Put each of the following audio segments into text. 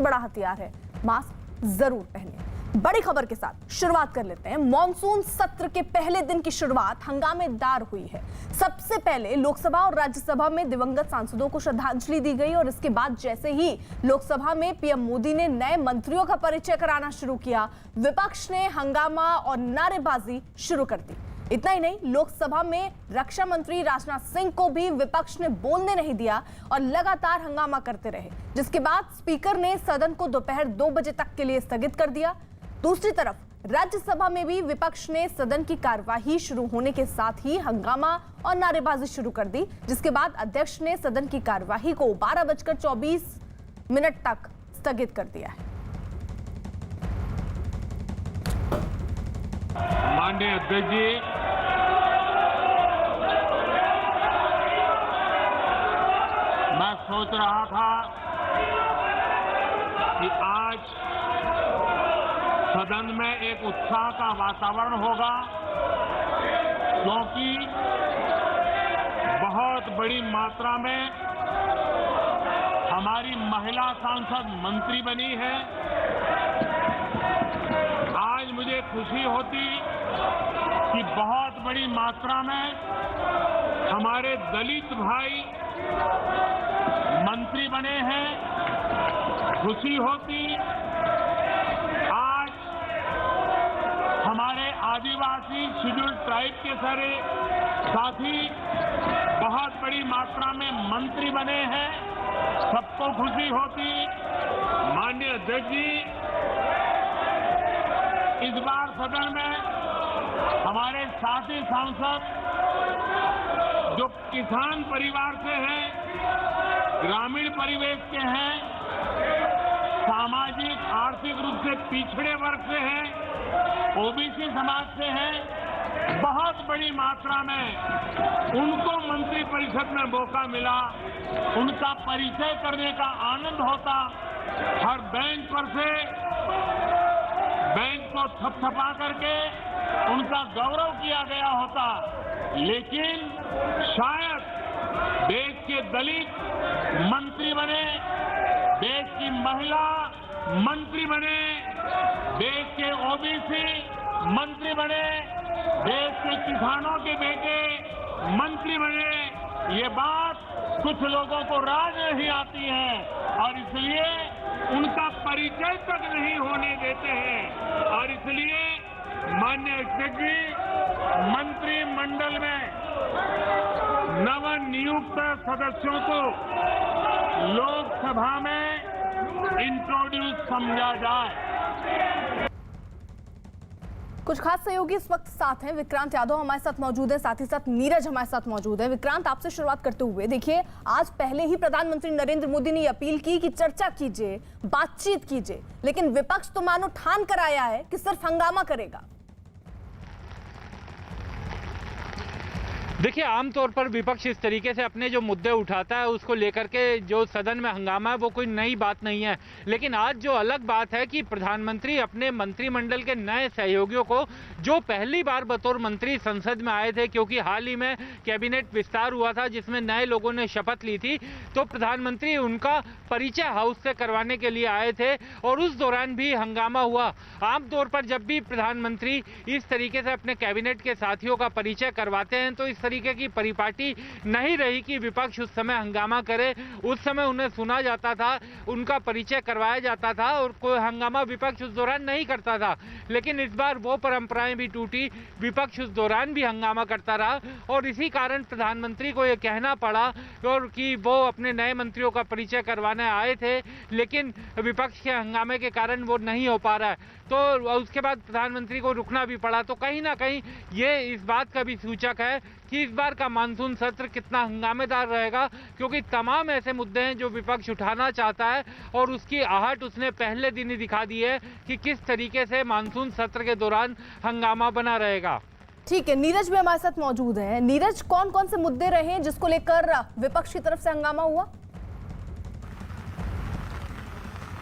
बड़ा हथियार है, मास्क जरूर पहने। बड़ी खबर के साथ शुरुआत कर लेते हैं। मॉनसून सत्र के पहले दिन की शुरुआत हंगामेदार हुई है। सबसे पहले लोकसभा और राज्यसभा में दिवंगत सांसदों को श्रद्धांजलि दी गई और इसके बाद जैसे ही लोकसभा में पीएम मोदी ने नए मंत्रियों का परिचय कराना शुरू किया, विपक्ष ने हंगामा और नारेबाजी शुरू कर दी। इतना ही नहीं, लोकसभा में रक्षा मंत्री राजनाथ सिंह को भी विपक्ष ने बोलने नहीं दिया और लगातार हंगामा करते रहे, जिसके बाद स्पीकर ने सदन को दोपहर 2 बजे तक के लिए स्थगित कर दिया। दूसरी तरफ राज्यसभा में भी विपक्ष ने सदन की कार्यवाही शुरू होने के साथ ही हंगामा और नारेबाजी शुरू कर दी, जिसके बाद अध्यक्ष ने सदन की कार्यवाही को 12:24 तक स्थगित कर दिया है। माननीय अध्यक्ष जी, मैं सोच रहा था कि आज सदन में एक उत्साह का वातावरण होगा, क्योंकि बहुत बड़ी मात्रा में हमारी महिला सांसद मंत्री बनी है। आज मुझे खुशी होती कि बहुत बड़ी मात्रा में हमारे दलित भाई मंत्री बने हैं। खुशी होती आज हमारे आदिवासी शेड्यूल्ड ट्राइब के सारे साथी बहुत बड़ी मात्रा में मंत्री बने हैं। सबको खुशी होती। माननीय अध्यक्ष जी, इस बार सदन में हमारे साथी सांसद जो किसान परिवार से हैं, ग्रामीण परिवेश के हैं, सामाजिक आर्थिक रूप से पिछड़े वर्ग से हैं, ओबीसी समाज से हैं, बहुत बड़ी मात्रा में उनको मंत्रिपरिषद में मौका मिला। उनका परिचय करने का आनंद होता। हर बेंच पर से बेंच को थपथपा करके उनका गौरव किया गया होता, लेकिन शायद देश के दलित मंत्री बने, देश की महिला मंत्री बने, देश के ओबीसी मंत्री बने, देश के किसानों के बेटे मंत्री बने। ये बात कुछ लोगों को राज नहीं आती है और इसलिए उनका परिचय तक नहीं होने देते हैं। और इसलिए माननीय अध्यक्ष जी, मंत्रिमंडल में नवनियुक्त सदस्यों को लोकसभा में इंट्रोड्यूस समझा जाए। कुछ खास सहयोगी इस वक्त साथ हैं। विक्रांत यादव हमारे साथ मौजूद है, साथ ही साथ नीरज हमारे साथ मौजूद है। विक्रांत, आपसे शुरुआत करते हुए, देखिए आज पहले ही प्रधानमंत्री नरेंद्र मोदी ने अपील की कि चर्चा कीजिए, बातचीत कीजिए, लेकिन विपक्ष तो मानो ठान कर आया है कि सिर्फ हंगामा करेगा। देखिए, आमतौर पर विपक्ष इस तरीके से अपने जो मुद्दे उठाता है उसको लेकर के जो सदन में हंगामा है वो कोई नई बात नहीं है। लेकिन आज जो अलग बात है कि प्रधानमंत्री अपने मंत्रिमंडल के नए सहयोगियों को, जो पहली बार बतौर मंत्री संसद में आए थे, क्योंकि हाल ही में कैबिनेट विस्तार हुआ था जिसमें नए लोगों ने शपथ ली थी, तो प्रधानमंत्री उनका परिचय हाउस से करवाने के लिए आए थे और उस दौरान भी हंगामा हुआ। आमतौर पर जब भी प्रधानमंत्री इस तरीके से अपने कैबिनेट के साथियों का परिचय करवाते हैं तो इस तरीके की परिपाटी नहीं रही कि विपक्ष उस समय हंगामा करे। उस समय उन्हें सुना जाता था, उनका परिचय करवाया जाता था और कोई हंगामा विपक्ष उस दौरान नहीं करता था। लेकिन इस बार वो परंपराएं भी टूटी, विपक्ष उस दौरान भी हंगामा करता रहा और इसी कारण प्रधानमंत्री को यह कहना पड़ा और कि वो अपने नए मंत्रियों का परिचय करवाने आए थे, लेकिन विपक्ष के हंगामे के कारण वो नहीं हो पा रहा है। तो उसके बाद प्रधानमंत्री को रुकना भी पड़ा। तो कहीं ना कहीं ये इस बात का भी सूचक है कि इस बार का मानसून सत्र कितना हंगामेदार रहेगा, क्योंकि तमाम ऐसे मुद्दे हैं जो विपक्ष उठाना चाहता है और उसकी आहट उसने पहले दिन ही दिखा दी है कि किस तरीके से मानसून सत्र के दौरान हंगामा बना रहेगा। ठीक है, नीरज भी हमारे साथ मौजूद है। नीरज, कौन कौन से मुद्दे रहे जिसको लेकर विपक्ष की तरफ से हंगामा हुआ?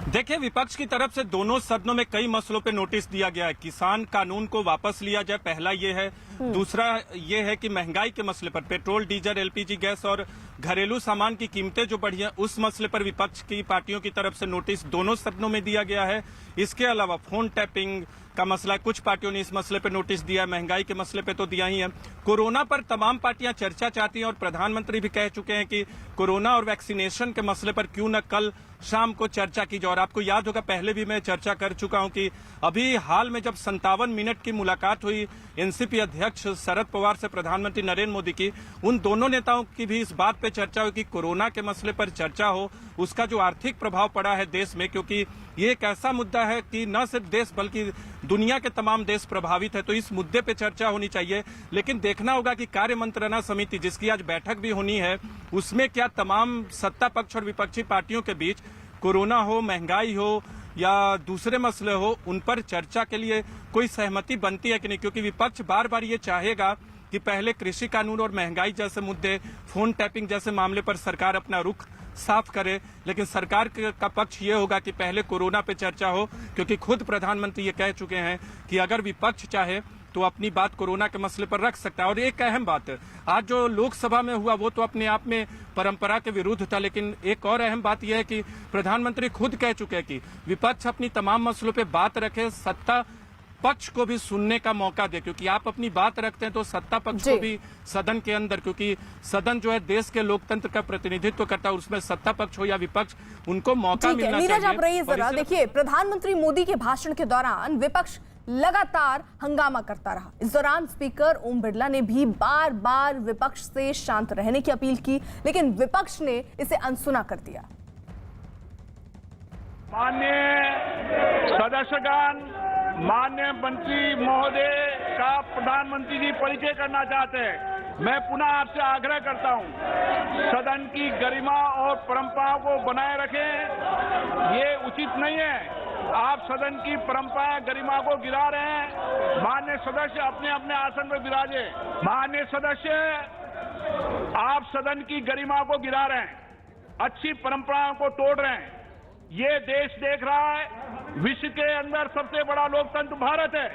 देखिए, विपक्ष की तरफ से दोनों सदनों में कई मसलों पे नोटिस दिया गया है। किसान कानून को वापस लिया जाए, पहला ये है। दूसरा ये है कि महंगाई के मसले पर पेट्रोल, डीजल, एलपीजी गैस और घरेलू सामान की कीमतें जो बढ़ी हैं उस मसले पर विपक्ष की पार्टियों की तरफ से नोटिस दोनों सदनों में दिया गया है। इसके अलावा फोन टैपिंग का मसला, कुछ पार्टियों ने इस मसले पर नोटिस दिया है। महंगाई के मसले पे तो दिया ही है। कोरोना पर तमाम पार्टियां चर्चा चाहती हैं और प्रधानमंत्री भी कह चुके हैं कि कोरोना और वैक्सीनेशन के मसले पर क्यों न कल शाम को चर्चा की जाए। और आपको याद होगा पहले भी मैं चर्चा कर चुका हूं कि अभी हाल में जब 57 मिनट की मुलाकात हुई एनसीपी अध्यक्ष शरद पवार से प्रधानमंत्री नरेंद्र मोदी की, उन दोनों नेताओं की भी इस बात पे चर्चा हुई कि कोरोना के मसले पर चर्चा हो, उसका जो आर्थिक प्रभाव पड़ा है देश में, क्योंकि ये एक ऐसा मुद्दा है कि न सिर्फ देश बल्कि दुनिया के तमाम देश प्रभावित है, तो इस मुद्दे पे चर्चा होनी चाहिए। लेकिन देखना होगा कि कार्य मंत्रणा समिति जिसकी आज बैठक भी होनी है, उसमें क्या तमाम सत्ता पक्ष और विपक्षी पार्टियों के बीच कोरोना हो, महंगाई हो या दूसरे मसले हो, उन पर चर्चा के लिए कोई सहमति बनती है कि नहीं। क्योंकि विपक्ष बार बार ये चाहेगा कि पहले कृषि कानून और महंगाई जैसे मुद्दे, फोन टैपिंग जैसे मामले पर सरकार अपना रुख साफ करे, लेकिन सरकार का पक्ष ये होगा कि पहले कोरोना पे चर्चा हो, क्योंकि खुद प्रधानमंत्री ये कह चुके हैं कि अगर विपक्ष चाहे तो अपनी बात कोरोना के मसले पर रख सकता है। और एक अहम बात, आज जो लोकसभा में हुआ वो तो अपने आप में परंपरा के विरुद्ध था, लेकिन एक और अहम बात यह है कि प्रधानमंत्री खुद कह चुके हैं कि विपक्ष अपनी तमाम मसलों पे बात रखे, सत्ता पक्ष को भी सुनने का मौका दे, क्योंकि आप अपनी बात रखते हैं तो सत्ता पक्ष को भी सदन के अंदर, क्योंकि सदन जो है देश के लोकतंत्र का प्रतिनिधित्व करता है, उसमें सत्ता पक्ष हो या विपक्ष, उनको मौका मिलना चाहिए। नीरज, आप रहिए जरा। देखिए, प्रधानमंत्री मोदी के भाषण के दौरान विपक्ष लगातार हंगामा करता रहा। इस दौरान स्पीकर ओम बिरला ने भी बार बार विपक्ष से शांत रहने की अपील की, लेकिन विपक्ष ने इसे अनसुना कर दिया। माननीय सदस्यगण, माननीय मंत्री महोदय का प्रधानमंत्री जी परिचय करना चाहते हैं। मैं पुनः आपसे आग्रह करता हूं, सदन की गरिमा और परंपरा को बनाए रखें। ये उचित नहीं है, आप सदन की परंपरा गरिमा को गिरा रहे हैं। माननीय सदस्य अपने अपने आसन पर विराजे। माननीय सदस्य, आप सदन की गरिमा को गिरा रहे हैं, अच्छी परंपराओं को तोड़ रहे हैं। ये देश देख रहा है, विश्व के अंदर सबसे बड़ा लोकतंत्र भारत है,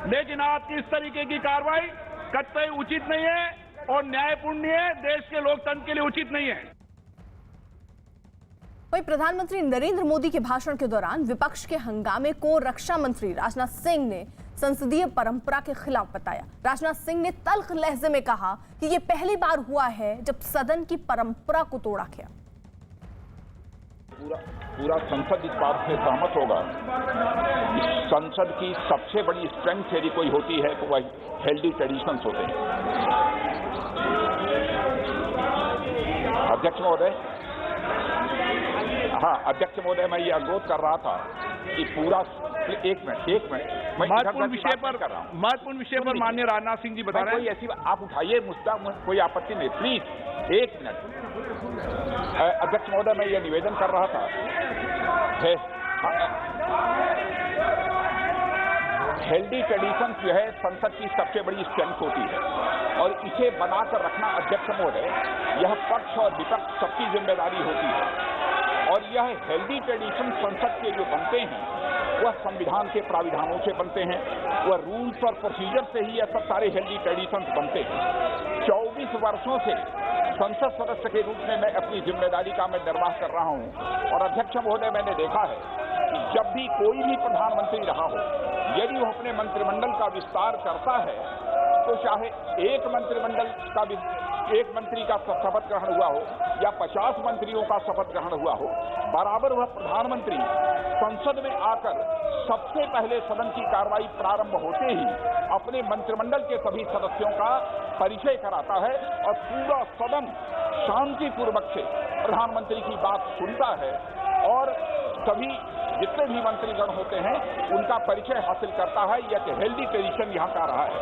लेकिन आपकी इस तरीके की कार्रवाई कतई उचित नहीं है और न्यायपूर्ण है, देश के लोकतंत्र के लिए उचित नहीं है। वहीं प्रधानमंत्री नरेंद्र मोदी के भाषण के दौरान विपक्ष के हंगामे को रक्षा मंत्री राजनाथ सिंह ने संसदीय परंपरा के खिलाफ बताया। राजनाथ सिंह ने तल्ख लहजे में कहा कि यह पहली बार हुआ है जब सदन की परंपरा को तोड़ा गया। पूरा संसद इस बात से सहमत होगा। इस संसद की सबसे बड़ी स्ट्रेंथ यदि कोई होती है तो वह हेल्दी ट्रेडिशंस होते हैं। अध्यक्ष महोदय, हाँ अध्यक्ष महोदय, मैं ये अनुरोध कर रहा था कि पूरा एक मिनट महत्वपूर्ण विषय पर माननीय राजनाथ सिंह जी बता रहे हैं। ऐसी आप उठाइए, मुद्दा कोई आपत्ति नहीं, प्लीज एक मिनट। अध्यक्ष महोदय, मैं ये निवेदन कर रहा था, हेल्दी ट्रेडिशन जो है संसद की सबसे बड़ी स्ट्रेंथ होती है और इसे बनाकर रखना अध्यक्ष महोदय, यह पक्ष और विपक्ष सबकी जिम्मेदारी होती है। और यह हेल्दी ट्रेडिशन संसद के जो बनते हैं वह संविधान के प्राविधानों से बनते हैं, वह रूल्स और प्रोसीजर से ही यह सब सारे हेल्दी ट्रेडिशंस बनते हैं। 24 वर्षों से संसद सदस्य के रूप में मैं अपनी जिम्मेदारी का मैं निर्वाह कर रहा हूं और अध्यक्ष महोदय, मैंने देखा है कि जब भी कोई भी प्रधानमंत्री रहा हो, यदि वह अपने मंत्रिमंडल का विस्तार करता है तो चाहे एक मंत्री का शपथ ग्रहण हुआ हो या 50 मंत्रियों का शपथ ग्रहण हुआ हो, बराबर वह प्रधानमंत्री संसद में आकर सबसे पहले सदन की कार्रवाई प्रारंभ होते ही अपने मंत्रिमंडल के सभी सदस्यों का परिचय कराता है और पूरा सदन शांतिपूर्वक से प्रधानमंत्री की बात सुनता है और सभी जितने भी मंत्रीगण होते हैं उनका परिचय हासिल करता है। यह हेल्दी ट्रेडिशन यहाँ का रहा है।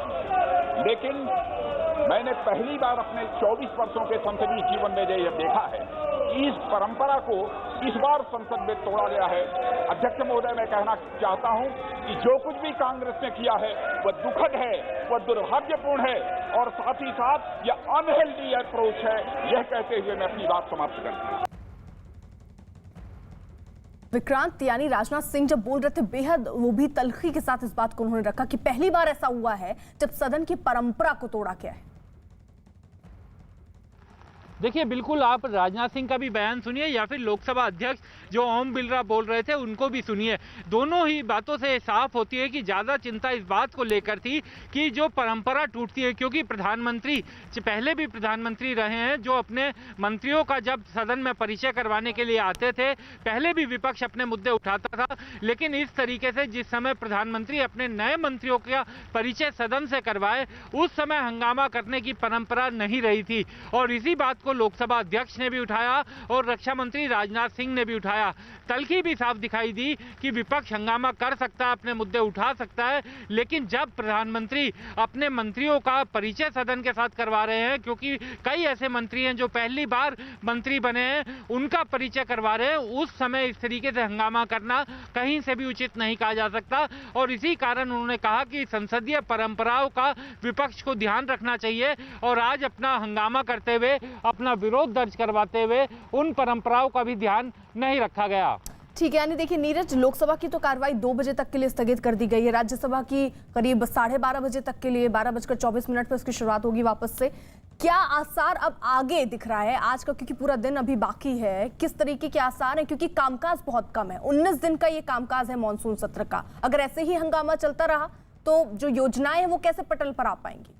लेकिन मैंने पहली बार अपने 24 वर्षों के संसदीय जीवन में यह देखा है कि इस परंपरा को इस बार संसद में तोड़ा गया है। अध्यक्ष महोदय, मैं कहना चाहता हूं कि जो कुछ भी कांग्रेस ने किया है वह दुखद है, वह दुर्भाग्यपूर्ण है और साथ ही साथ यह अनहेल्दी अप्रोच है। यह कहते हुए मैं अपनी बात समाप्त करता हूं। विक्रांत, यानी राजनाथ सिंह जब बोल रहे थे बेहद वो भी तल्खी के साथ इस बात को उन्होंने रखा कि पहली बार ऐसा हुआ है जब सदन की परंपरा को तोड़ा गया है। देखिए, बिल्कुल आप राजनाथ सिंह का भी बयान सुनिए या फिर लोकसभा अध्यक्ष जो ओम बिरला बोल रहे थे उनको भी सुनिए। दोनों ही बातों से साफ होती है कि ज़्यादा चिंता इस बात को लेकर थी कि जो परंपरा टूटती है, क्योंकि प्रधानमंत्री पहले भी प्रधानमंत्री रहे हैं जो अपने मंत्रियों का जब सदन में परिचय करवाने के लिए आते थे, पहले भी विपक्ष अपने मुद्दे उठाता था, लेकिन इस तरीके से जिस समय प्रधानमंत्री अपने नए मंत्रियों का परिचय सदन से करवाए, उस समय हंगामा करने की परंपरा नहीं रही थी। और इसी बात को लोकसभा अध्यक्ष ने भी उठाया और रक्षा मंत्री राजनाथ सिंह ने भी उठाया। तलखी भी साफ दिखाई दी कि विपक्ष हंगामा कर सकता है, अपने मुद्दे उठा सकता है, लेकिन जब प्रधानमंत्री अपने मंत्रियों का परिचय सदन के साथ करवा रहे हैं, क्योंकि कई ऐसे मंत्री हैं जो पहली बार मंत्री बने हैं, उनका परिचय करवा रहे हैं, उस समय इस तरीके से हंगामा करना कहीं से भी उचित नहीं कहा जा सकता। और इसी कारण उन्होंने कहा कि संसदीय परंपराओं का विपक्ष को ध्यान रखना चाहिए और आज अपना हंगामा करते हुए, अपना विरोध दर्ज करवाते हुए उन परंपराओं का भी ध्यान नहीं रखा गया। ठीक है, यानी देखिए नीरज, लोकसभा की तो कार्रवाई 2 बजे तक के लिए स्थगित कर दी गई है। राज्यसभा की करीब 12:30 बजे तक के लिए 12:24 पर उसकी शुरुआत होगी वापस से। क्या आसार अब आगे दिख रहा है आज का, क्योंकि पूरा दिन अभी बाकी है, किस तरीके के आसार हैं? क्योंकि कामकाज बहुत कम है, 19 दिन का ये कामकाज है मॉनसून सत्र का। अगर ऐसे ही हंगामा चलता रहा तो जो योजनाएं हैं वो कैसे पटल पर आ पाएंगी?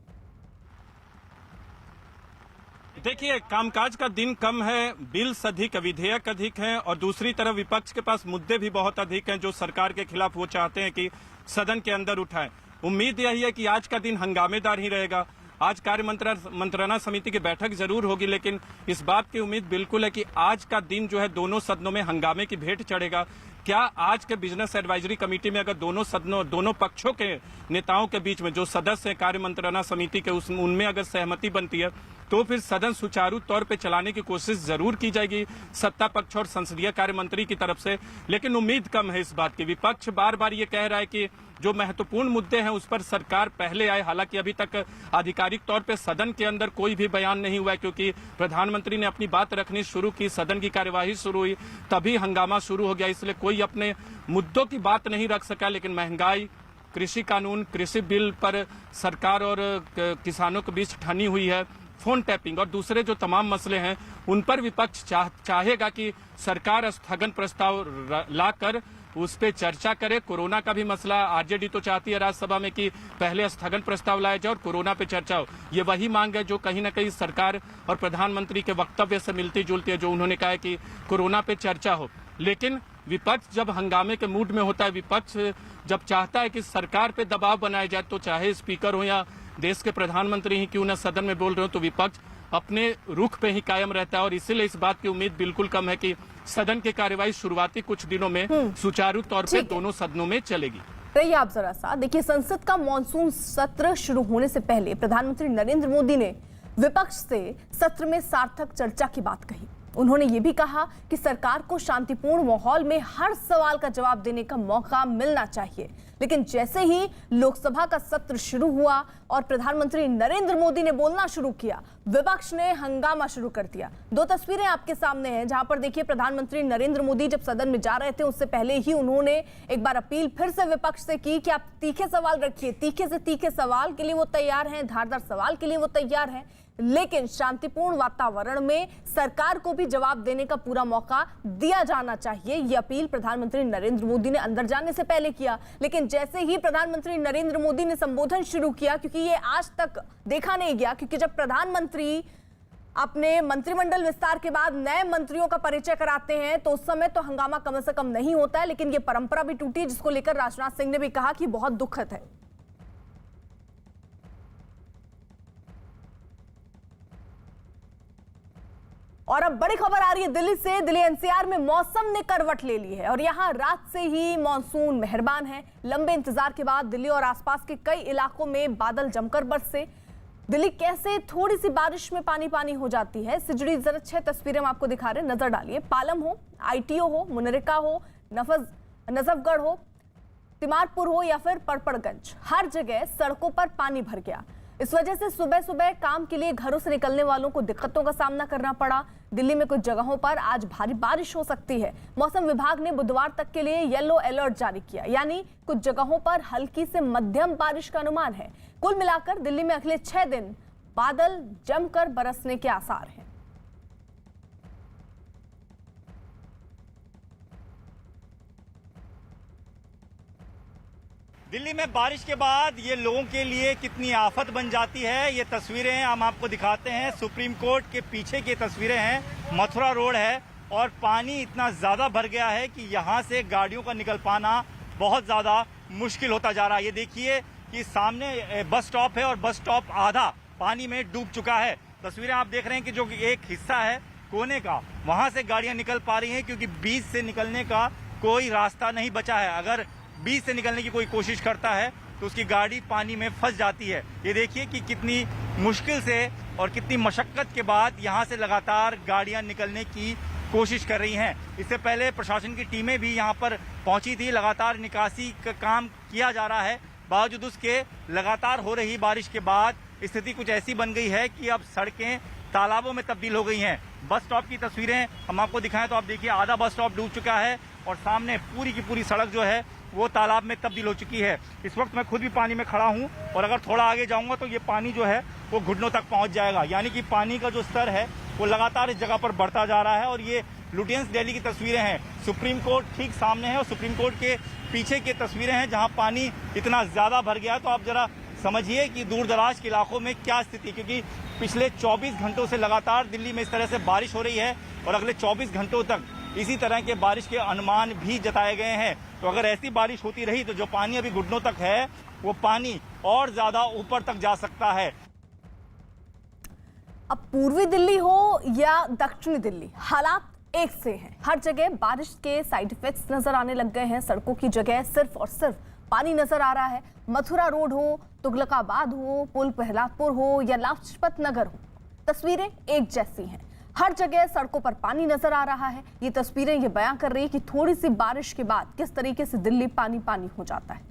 देखिए, कामकाज का दिन कम है, बिल्स अधिक, विधेयक अधिक हैं और दूसरी तरफ विपक्ष के पास मुद्दे भी बहुत अधिक हैं जो सरकार के खिलाफ वो चाहते हैं कि सदन के अंदर उठाएं। उम्मीद यही है कि आज का दिन हंगामेदार ही रहेगा। आज कार्य मंत्रणा समिति की बैठक जरूर होगी, लेकिन इस बात की उम्मीद बिल्कुल है कि आज का दिन जो है दोनों सदनों में हंगामे की भेंट चढ़ेगा। क्या आज के बिजनेस एडवाइजरी कमेटी में अगर दोनों पक्षों के नेताओं के बीच में जो सदस्य हैं कार्य मंत्रणा समिति के, उनमें अगर सहमति बनती है तो फिर सदन सुचारू तौर पे चलाने की कोशिश जरूर की जाएगी सत्ता पक्ष और संसदीय कार्य मंत्री की तरफ से। लेकिन उम्मीद कम है इस बात की। विपक्ष बार बार ये कह रहा है कि जो महत्वपूर्ण मुद्दे हैं उस पर सरकार पहले आए। हालांकि अभी तक आधिकारिक तौर पे सदन के अंदर कोई भी बयान नहीं हुआ है, क्योंकि प्रधानमंत्री ने अपनी बात रखनी शुरू की, सदन की कार्यवाही शुरू हुई, तभी हंगामा शुरू हो गया। इसलिए कोई अपने मुद्दों की बात नहीं रख सका। लेकिन महंगाई, कृषि कानून, कृषि बिल पर सरकार और किसानों के बीच ठनी हुई है, फोन टैपिंग और दूसरे जो तमाम मसले हैं उन पर विपक्ष चाहेगा कि सरकार स्थगन प्रस्ताव लाकर उस पर चर्चा करे। कोरोना का भी मसला आरजेडी तो चाहती है राज्यसभा में कि पहले स्थगन प्रस्ताव लाया जाए और कोरोना पे चर्चा हो। ये वही मांग है जो कहीं ना कहीं सरकार और प्रधानमंत्री के वक्तव्य से मिलती जुलती है, जो उन्होंने कहा है कि कोरोना पे चर्चा हो। लेकिन विपक्ष जब हंगामे के मूड में होता है, विपक्ष जब चाहता है कि सरकार पे दबाव बनाया जाए, तो चाहे स्पीकर हो या देश के प्रधानमंत्री ही क्यों न सदन में बोल रहे हो, तो विपक्ष अपने रुख पे ही कायम रहता है। और इसीलिए इस बात की उम्मीद बिल्कुल कम है कि सदन की कार्यवाही शुरुआती कुछ दिनों में सुचारू तौर पे दोनों सदनों में चलेगी। रहिए आप जरा सा देखिए, संसद का मॉनसून सत्र शुरू होने से पहले प्रधानमंत्री नरेंद्र मोदी ने विपक्ष से सत्र में सार्थक चर्चा की बात कही। उन्होंने ये भी कहा कि सरकार को शांतिपूर्ण माहौल में हर सवाल का जवाब देने का मौका मिलना चाहिए। लेकिन जैसे ही लोकसभा का सत्र शुरू हुआ और प्रधानमंत्री नरेंद्र मोदी ने बोलना शुरू किया, विपक्ष ने हंगामा शुरू कर दिया। 2 तस्वीरें आपके सामने हैं जहां पर देखिए प्रधानमंत्री नरेंद्र मोदी जब सदन में जा रहे थे उससे पहले ही उन्होंने एक बार अपील फिर से विपक्ष से की कि आप तीखे सवाल रखिए। तीखे से तीखे सवाल के लिए वो तैयार हैं, धारदार सवाल के लिए वो तैयार हैं, लेकिन शांतिपूर्ण वातावरण में सरकार को भी जवाब देने का पूरा मौका दिया जाना चाहिए। ये अपील प्रधानमंत्री नरेंद्र मोदी ने अंदर जाने से पहले किया। लेकिन जैसे ही प्रधानमंत्री नरेंद्र मोदी ने संबोधन शुरू किया, क्योंकि ये आज तक देखा नहीं गया, क्योंकि जब प्रधानमंत्री अपने मंत्रिमंडल विस्तार के बाद नए मंत्रियों का परिचय कराते हैं तो उस समय तो हंगामा कम से कम नहीं होता है, लेकिन ये परंपरा भी टूटी, जिसको लेकर राजनाथ सिंह ने भी कहा कि बहुत दुखद है। और अब बड़ी खबर आ रही है दिल्ली से। दिल्ली एनसीआर में मौसम ने करवट ले ली है और यहां रात से ही मॉनसून मेहरबान है। लंबे इंतजार के बाद दिल्ली और आसपास के कई इलाकों में बादल जमकर बरसे। दिल्ली कैसे थोड़ी सी बारिश में पानी पानी हो जाती है, से जुड़ी जरा 6 तस्वीरें हम आपको दिखा रहे हैं, नजर डालिए। पालम हो, आईटीओ हो, मुनरिका हो, नजफगढ़ हो, तिमारपुर हो या फिर पड़पड़गंज, हर जगह सड़कों पर पानी भर गया। इस वजह से सुबह सुबह काम के लिए घरों से निकलने वालों को दिक्कतों का सामना करना पड़ा। दिल्ली में कुछ जगहों पर आज भारी बारिश हो सकती है। मौसम विभाग ने बुधवार तक के लिए येलो अलर्ट जारी किया, यानी कुछ जगहों पर हल्की से मध्यम बारिश का अनुमान है। कुल मिलाकर दिल्ली में अगले 6 दिन बादल जमकर बरसने के आसार हैं। दिल्ली में बारिश के बाद ये लोगों के लिए कितनी आफत बन जाती है, ये तस्वीरें हम आपको दिखाते हैं। सुप्रीम कोर्ट के पीछे की तस्वीरें हैं, मथुरा रोड है और पानी इतना ज़्यादा भर गया है कि यहाँ से गाड़ियों का निकल पाना बहुत ज़्यादा मुश्किल होता जा रहा है। ये देखिए कि सामने बस स्टॉप है और बस स्टॉप आधा पानी में डूब चुका है। तस्वीरें आप देख रहे हैं कि जो एक हिस्सा है कोने का, वहाँ से गाड़ियाँ निकल पा रही हैं क्योंकि बीच से निकलने का कोई रास्ता नहीं बचा है। अगर बीच से निकलने की कोई कोशिश करता है तो उसकी गाड़ी पानी में फंस जाती है। ये देखिए कि कितनी मुश्किल से और कितनी मशक्कत के बाद यहाँ से लगातार गाड़ियाँ निकलने की कोशिश कर रही हैं। इससे पहले प्रशासन की टीमें भी यहाँ पर पहुँची थी, लगातार निकासी का काम किया जा रहा है। बावजूद उसके लगातार हो रही बारिश के बाद स्थिति कुछ ऐसी बन गई है कि अब सड़कें तालाबों में तब्दील हो गई हैं। बस स्टॉप की तस्वीरें हम आपको दिखाएं तो आप देखिए आधा बस स्टॉप डूब चुका है और सामने पूरी की पूरी सड़क जो है वो तालाब में तब्दील हो चुकी है। इस वक्त मैं खुद भी पानी में खड़ा हूं और अगर थोड़ा आगे जाऊंगा तो ये पानी जो है वो घुटनों तक पहुंच जाएगा। यानी कि पानी का जो स्तर है वो लगातार इस जगह पर बढ़ता जा रहा है। और ये लुटियंस दिल्ली की तस्वीरें हैं, सुप्रीम कोर्ट ठीक सामने है और सुप्रीम कोर्ट के पीछे की तस्वीरें हैं जहाँ पानी इतना ज़्यादा भर गया है। तो आप जरा समझिए कि दूर दराज के इलाकों में क्या स्थिति, क्योंकि पिछले 24 घंटों से लगातार दिल्ली में इस तरह से बारिश हो रही है और अगले 24 घंटों तक इसी तरह के बारिश के अनुमान भी जताए गए हैं। तो अगर ऐसी बारिश होती रही तो जो पानी अभी घुटनों तक है वो पानी और ज्यादा ऊपर तक जा सकता है। अब पूर्वी दिल्ली हो या दक्षिणी दिल्ली, हालात एक से हैं। हर जगह बारिश के साइड इफेक्ट्स नजर आने लग गए हैं। सड़कों की जगह सिर्फ और सिर्फ पानी नजर आ रहा है। मथुरा रोड हो, तुगलकाबाद हो, पुल प्रहलादपुर हो या लाजपत नगर हो, तस्वीरें एक जैसी हैं। हर जगह सड़कों पर पानी नजर आ रहा है। ये तस्वीरें ये बयां कर रही है कि थोड़ी सी बारिश के बाद किस तरीके से दिल्ली पानी पानी हो जाता है।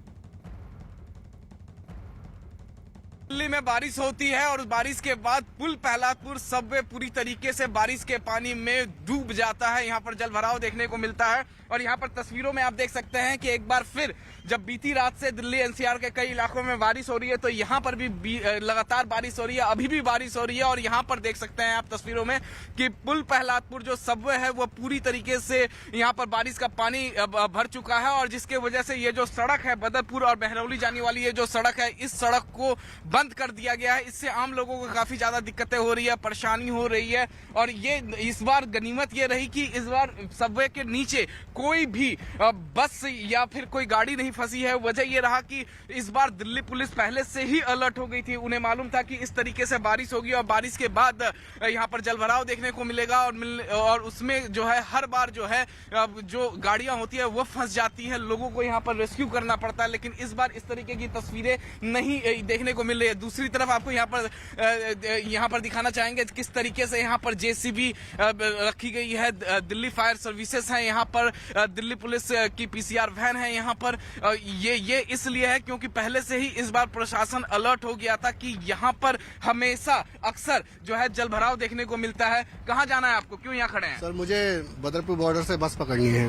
दिल्ली में बारिश होती है और बारिश के बाद पुल प्रहलादपुर सबवे पूरी तरीके से बारिश के पानी में डूब जाता है। यहाँ पर जलभराव देखने को मिलता है और यहाँ पर तस्वीरों में आप देख सकते हैं कि एक बार फिर जब बीती रात से दिल्ली एनसीआर के कई इलाकों में बारिश हो रही है तो यहाँ पर भी लगातार बारिश हो रही है, अभी भी बारिश हो रही है। और यहाँ पर देख सकते हैं आप तस्वीरों में कि पुल प्रहलादपुर जो सबवे है वो पूरी तरीके से यहाँ पर बारिश का पानी भर चुका है और जिसके वजह से ये जो सड़क है बदरपुर और बहरौली जाने वाली ये जो सड़क है, इस सड़क को बंद कर दिया गया है। इससे आम लोगों को काफी ज्यादा दिक्कतें हो रही है, परेशानी हो रही है। और ये इस बार गनीमत ये रही कि इस बार सबवे के नीचे कोई भी बस या फिर कोई गाड़ी नहीं फंसी है। वजह ये रहा कि इस बार दिल्ली पुलिस पहले से ही अलर्ट हो गई थी। उन्हें मालूम था कि इस तरीके से बारिश होगी और बारिश के बाद यहाँ पर जलभराव देखने को मिलेगा और उसमें जो है हर बार जो है जो गाड़ियां होती है वो फंस जाती है, लोगों को यहाँ पर रेस्क्यू करना पड़ता है। लेकिन इस बार इस तरीके की तस्वीरें नहीं देखने को मिल रही है। दूसरी तरफ आपको यहाँ पर दिखाना चाहेंगे किस तरीके से यहाँ पर जेसीबी रखी गई है। दिल्ली फायर सर्विसेज है यहाँ पर, दिल्ली पुलिस की पीसीआर वैन है यहाँ पर। ये इसलिए है क्योंकि पहले से ही इस बार प्रशासन अलर्ट हो गया था कि यहाँ पर हमेशा अक्सर जो है जलभराव देखने को मिलता है। कहाँ जाना है आपको, क्यों यहाँ खड़े हैं? सर मुझे बदरपुर बॉर्डर से बस पकड़नी है।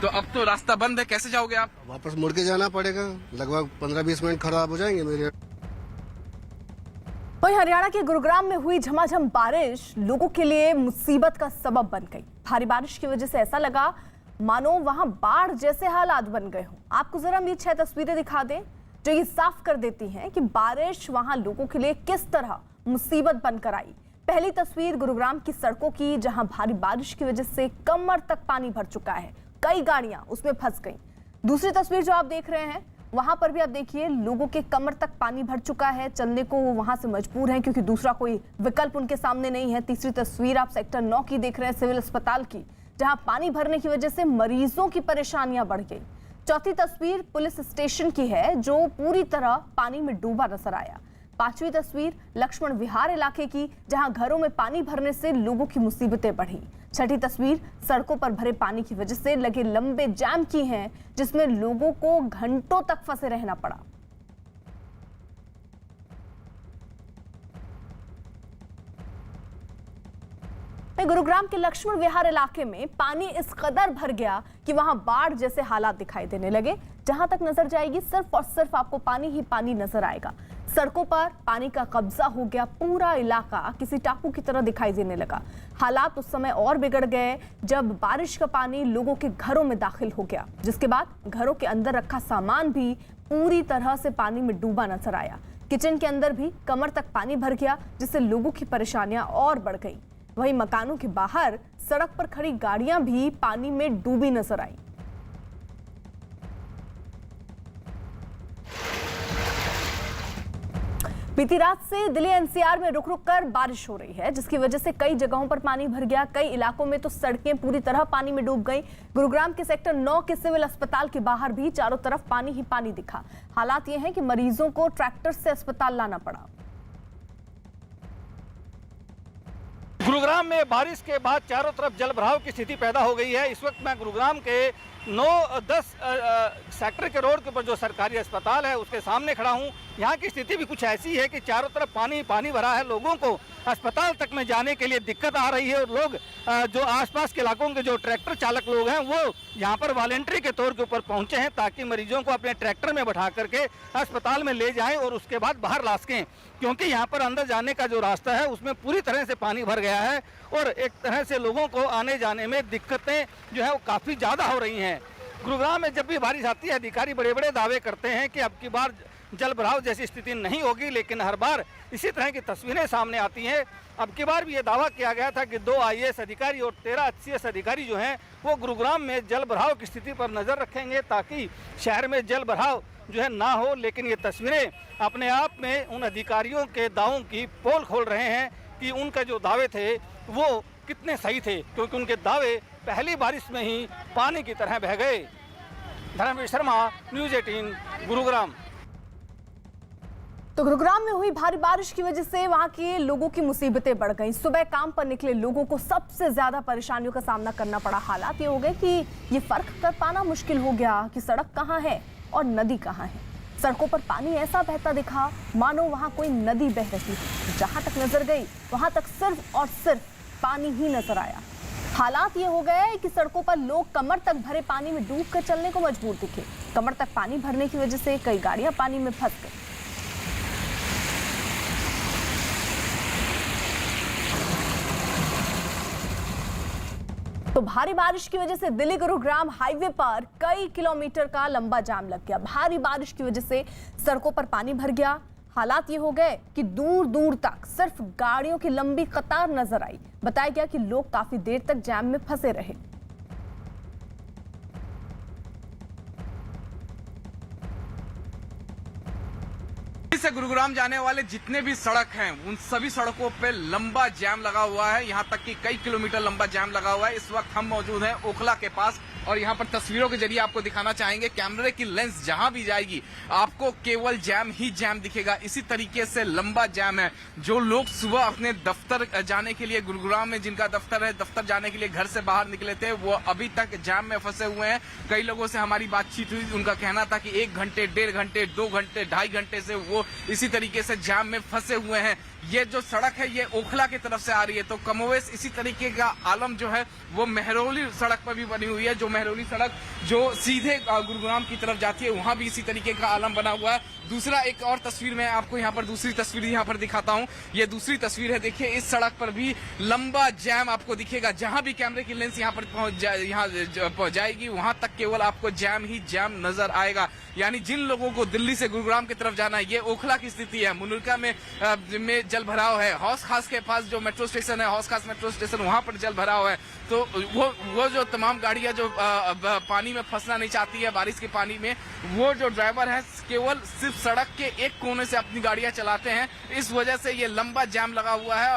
तो अब तो रास्ता बंद है, कैसे जाओगे आप? वापस मुड़ के जाना पड़ेगा, लगभग 15-20 मिनट खराब हो जाएंगे मेरे। वहीं हरियाणा के गुरुग्राम में हुई झमाझम बारिश लोगों के लिए मुसीबत का सबब बन गई। भारी बारिश की वजह से ऐसा लगा मानो वहां बाढ़ जैसे हालात बन गए हों। आपको जरा ये 6 तस्वीरें दिखा दें जो ये साफ कर देती हैं कि बारिश वहां लोगों के लिए किस तरह मुसीबत बनकर आई। पहली तस्वीर गुरुग्राम की सड़कों की, जहां भारी बारिश की वजह से कमर तक पानी भर चुका है, कई गाड़ियां उसमें फंस गई। दूसरी तस्वीर जो आप देख रहे हैं वहां पर भी आप देखिए लोगों के कमर तक पानी भर चुका है, चलने को वो वहां से मजबूर हैं क्योंकि दूसरा कोई विकल्प उनके सामने नहीं है। तीसरी तस्वीर आप सेक्टर 9 की देख रहे हैं, सिविल अस्पताल की, जहां पानी भरने की वजह से मरीजों की परेशानियां बढ़ गई। चौथी तस्वीर पुलिस स्टेशन की है जो पूरी तरह पानी में डूबा नजर आया। पांचवी तस्वीर लक्ष्मण विहार इलाके की, जहां घरों में पानी भरने से लोगों की मुसीबतें बढ़ी। छठी तस्वीर सड़कों पर भरे पानी की वजह से लगे लंबे जाम की है, जिसमें लोगों को घंटों तक फंसे रहना पड़ा। गुरुग्राम के लक्ष्मण विहार इलाके में पानी इस कदर भर गया कि वहां बाढ़ जैसे हालात दिखाई देने लगे। जहां तक नजर जाएगी सिर्फ और सिर्फ आपको पानी ही पानी नजर आएगा। सड़कों पर पानी का कब्जा हो गया, पूरा इलाका किसी टापू की तरह दिखाई देने लगा। हालात उस समय और बिगड़ गए जब बारिश का पानी लोगों के घरों में दाखिल हो गया, जिसके बाद घरों के अंदर रखा सामान भी पूरी तरह से पानी में डूबा नजर आया। किचन के अंदर भी कमर तक पानी भर गया, जिससे लोगों की परेशानियां और बढ़ गई। वहीं मकानों के बाहर सड़क पर खड़ी गाड़ियां भी पानी में डूबी नजर आई। बीती रात से दिल्ली एनसीआर में रुक रुक कर बारिश हो रही है, जिसकी वजह से कई जगहों पर पानी भर गया। कई इलाकों में तो सड़कें पूरी तरह पानी में डूब गई। गुरुग्राम के सेक्टर 9 के सिविल अस्पताल के बाहर भी चारों तरफ पानी ही पानी दिखा। हालात ये हैं कि मरीजों को ट्रैक्टर से अस्पताल लाना पड़ा। गुरुग्राम में बारिश के बाद चारों तरफ जलभराव की स्थिति पैदा हो गई है। इस वक्त मैं गुरुग्राम के 9-10 सेक्टर के रोड के ऊपर जो सरकारी अस्पताल है उसके सामने खड़ा हूं। यहाँ की स्थिति भी कुछ ऐसी है कि चारों तरफ पानी पानी भरा है। लोगों को अस्पताल तक में जाने के लिए दिक्कत आ रही है और लोग जो आसपास के इलाकों के जो ट्रैक्टर चालक लोग हैं वो यहाँ पर वॉलेंट्री के तौर के ऊपर पहुंचे हैं ताकि मरीजों को अपने ट्रैक्टर में बैठा करके अस्पताल में ले जाएं और उसके बाद बाहर ला सकें, क्योंकि यहाँ पर अंदर जाने का जो रास्ता है उसमें पूरी तरह से पानी भर गया है और एक तरह से लोगों को आने जाने में दिक्कतें जो है वो काफ़ी ज़्यादा हो रही हैं। गुरुग्राम में जब भी बारिश आती है अधिकारी बड़े बड़े दावे करते हैं कि अब की बार जल भराव जैसी स्थिति नहीं होगी, लेकिन हर बार इसी तरह की तस्वीरें सामने आती हैं। अब की बार भी ये दावा किया गया था कि 2 IAS अधिकारी और 13 HCS अधिकारी जो हैं वो गुरुग्राम में जल भराव की स्थिति पर नज़र रखेंगे ताकि शहर में जल भराव जो है ना हो। लेकिन ये तस्वीरें अपने आप में उन अधिकारियों के दावों की पोल खोल रहे हैं कि उनका जो दावे थे वो कितने सही थे, क्योंकि उनके दावे पहली बारिश में ही पानी की तरह बह गए। धर्मवीर शर्मा, न्यूज़ 18 गुरुग्राम। तो गुरुग्राम में हुई भारी बारिश की वजह से वहां के लोगों की मुसीबतें बढ़ गईं। सुबह काम पर निकले लोगों को सबसे ज्यादा परेशानियों का सामना करना पड़ा। हालात ये हो गए कि ये फर्क कर पाना मुश्किल हो गया कि सड़क कहाँ है और नदी कहाँ है। सड़कों पर पानी ऐसा बहता दिखा मानो वहां कोई नदी बह रही है। जहां तक नजर गई वहां तक सिर्फ और सिर्फ पानी ही नजर आया। हालात ये हो गए कि सड़कों पर लोग कमर तक भरे पानी में डूब कर चलने को मजबूर दिखे। कमर तक पानी भरने की वजह से कई गाड़ियां पानी में फंस गई। तो भारी बारिश की वजह से दिल्ली गुरुग्राम हाईवे पर कई किलोमीटर का लंबा जाम लग गया। भारी बारिश की वजह से सड़कों पर पानी भर गया। हालात ये हो गए कि दूर दूर तक सिर्फ गाड़ियों की लंबी कतार नजर आई। बताया गया कि लोग काफी देर तक जाम में फंसे रहे। से गुरुग्राम जाने वाले जितने भी सड़क हैं उन सभी सड़कों पे लंबा जाम लगा हुआ है। यहाँ तक कि कई किलोमीटर लंबा जाम लगा हुआ है। इस वक्त हम मौजूद हैं ओखला के पास और यहाँ पर तस्वीरों के जरिए आपको दिखाना चाहेंगे। कैमरे की लेंस जहां भी जाएगी आपको केवल जैम ही जैम दिखेगा। इसी तरीके से लंबा जैम है। जो लोग सुबह अपने दफ्तर जाने के लिए गुरुग्राम में जिनका दफ्तर है, दफ्तर जाने के लिए घर से बाहर निकले थे, वो अभी तक जैम में फंसे हुए हैं। कई लोगों से हमारी बातचीत हुई, उनका कहना था कि 1 घंटे, 1.5 घंटे, 2 घंटे, 2.5 घंटे से वो इसी तरीके से जाम में फंसे हुए हैं। ये जो सड़क है ये ओखला की तरफ से आ रही है, तो कमोवेश इसी तरीके का आलम जो है वो मेहरौली सड़क पर भी बनी हुई है। जो मेहरौली सड़क जो सीधे गुरुग्राम की तरफ जाती है वहां भी इसी तरीके का आलम बना हुआ है। दूसरा एक और तस्वीर मैं आपको यहाँ पर दूसरी तस्वीर यहाँ पर दिखाता हूँ। ये दूसरी तस्वीर है, देखिए इस सड़क पर भी लंबा जैम आपको दिखेगा। जहां भी कैमरे की लेंस यहाँ पर पहुंच जाएगी वहां तक केवल आपको जैम ही जैम नजर आएगा। यानी जिन लोगों को दिल्ली से गुरुग्राम की तरफ जाना है, ये ओखला की स्थिति है। मुनुरका में जल भराव है। हौस खास के पास जो मेट्रो स्टेशन है, हौस खास मेट्रो स्टेशन, वहां पर जल भराव है। तो वो जो तमाम गाड़ियां जो पानी में फंसना नहीं चाहती है बारिश के पानी में, वो जो ड्राइवर है केवल सिर्फ सड़क के एक कोने से अपनी गाड़ियां चलाते हैं। इस वजह से ये लंबा जाम लगा हुआ है।